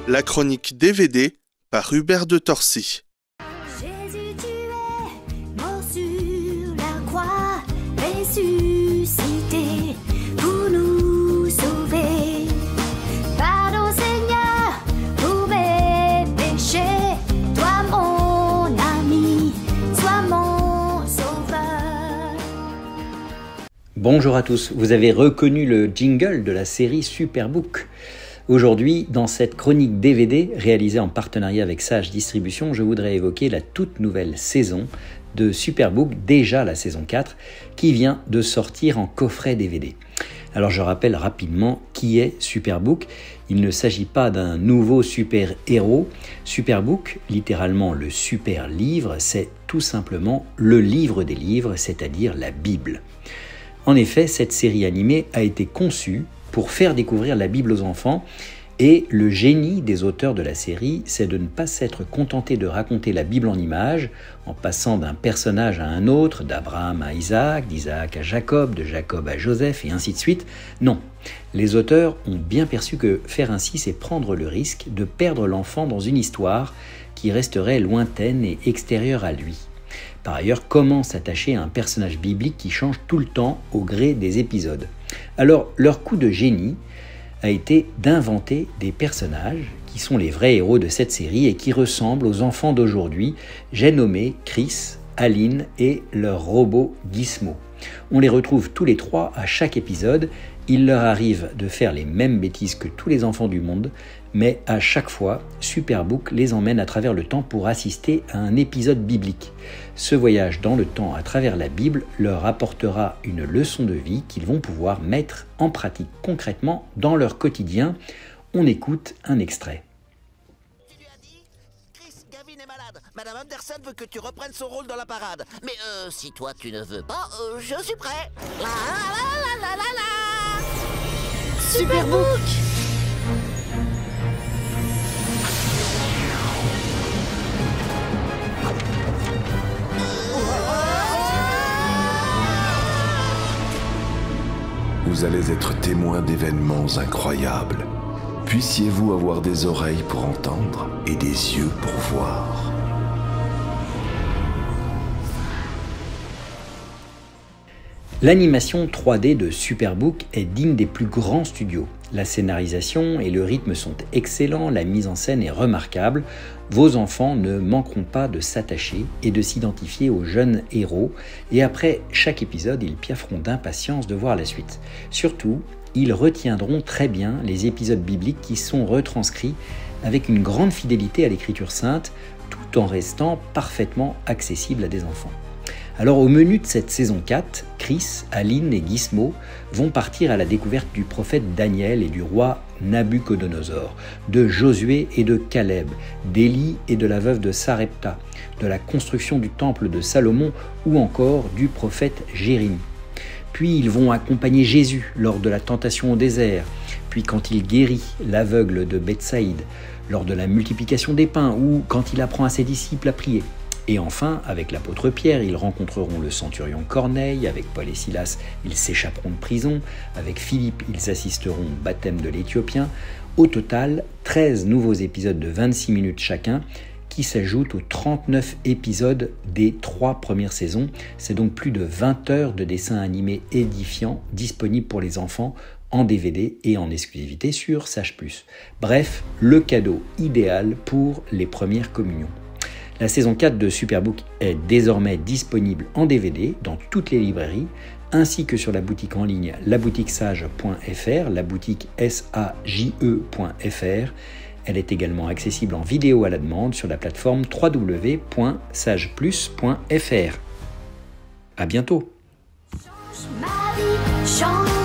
La chronique DVD par Hubert de Torcy. Jésus, tu es mort sur la croix, ressuscité pour nous sauver. Pardon Seigneur pour mes péchés, toi mon ami, sois mon sauveur. Bonjour à tous, vous avez reconnu le jingle de la série Superbook. Aujourd'hui, dans cette chronique DVD réalisée en partenariat avec Sage Distribution, je voudrais évoquer la toute nouvelle saison de Superbook, déjà la saison 4, qui vient de sortir en coffret DVD. Alors je rappelle rapidement qui est Superbook. Il ne s'agit pas d'un nouveau super-héros. Superbook, littéralement le super livre, c'est tout simplement le livre des livres, c'est-à-dire la Bible. En effet, cette série animée a été conçue pour faire découvrir la Bible aux enfants, et le génie des auteurs de la série, c'est de ne pas s'être contenté de raconter la Bible en images, en passant d'un personnage à un autre, d'Abraham à Isaac, d'Isaac à Jacob, de Jacob à Joseph, et ainsi de suite. Non, les auteurs ont bien perçu que faire ainsi, c'est prendre le risque de perdre l'enfant dans une histoire qui resterait lointaine et extérieure à lui. Par ailleurs, comment s'attacher à un personnage biblique qui change tout le temps au gré des épisodes ? Alors, leur coup de génie a été d'inventer des personnages qui sont les vrais héros de cette série et qui ressemblent aux enfants d'aujourd'hui. J'ai nommé Chris, Aline et leur robot Gizmo. On les retrouve tous les trois à chaque épisode. Il leur arrive de faire les mêmes bêtises que tous les enfants du monde, mais à chaque fois, Superbook les emmène à travers le temps pour assister à un épisode biblique. Ce voyage dans le temps à travers la Bible leur apportera une leçon de vie qu'ils vont pouvoir mettre en pratique concrètement dans leur quotidien. On écoute un extrait. Tu lui as dit ? Chris, Gavin est malade. Madame Anderson veut que tu reprennes son rôle dans la parade. Mais si toi tu ne veux pas, je suis prêt. La la la la la la. Superbook. Vous allez être témoins d'événements incroyables. Puissiez-vous avoir des oreilles pour entendre et des yeux pour voir. L'animation 3D de Superbook est digne des plus grands studios. La scénarisation et le rythme sont excellents, la mise en scène est remarquable. Vos enfants ne manqueront pas de s'attacher et de s'identifier aux jeunes héros. Et après chaque épisode, ils piafferont d'impatience de voir la suite. Surtout, ils retiendront très bien les épisodes bibliques qui sont retranscrits avec une grande fidélité à l'écriture sainte, tout en restant parfaitement accessibles à des enfants. Alors au menu de cette saison 4, Chris, Aline et Gizmo vont partir à la découverte du prophète Daniel et du roi Nabuchodonosor, de Josué et de Caleb, d'Élie et de la veuve de Sarepta, de la construction du temple de Salomon ou encore du prophète Jérémie. Puis ils vont accompagner Jésus lors de la tentation au désert, puis quand il guérit l'aveugle de Bethsaïde, lors de la multiplication des pains ou quand il apprend à ses disciples à prier. Et enfin, avec l'apôtre Pierre, ils rencontreront le centurion Corneille, avec Paul et Silas, ils s'échapperont de prison, avec Philippe, ils assisteront au baptême de l'Éthiopien. Au total, 13 nouveaux épisodes de 26 minutes chacun, qui s'ajoutent aux 39 épisodes des 3 premières saisons. C'est donc plus de 20 heures de dessins animés édifiants disponibles pour les enfants en DVD et en exclusivité sur Sage+. Bref, le cadeau idéal pour les premières communions. La saison 4 de Superbook est désormais disponible en DVD dans toutes les librairies, ainsi que sur la boutique en ligne laboutiquesage.fr, la boutique sage.fr. Elle est également accessible en vidéo à la demande sur la plateforme www.sageplus.fr. À bientôt. Change ma vie, change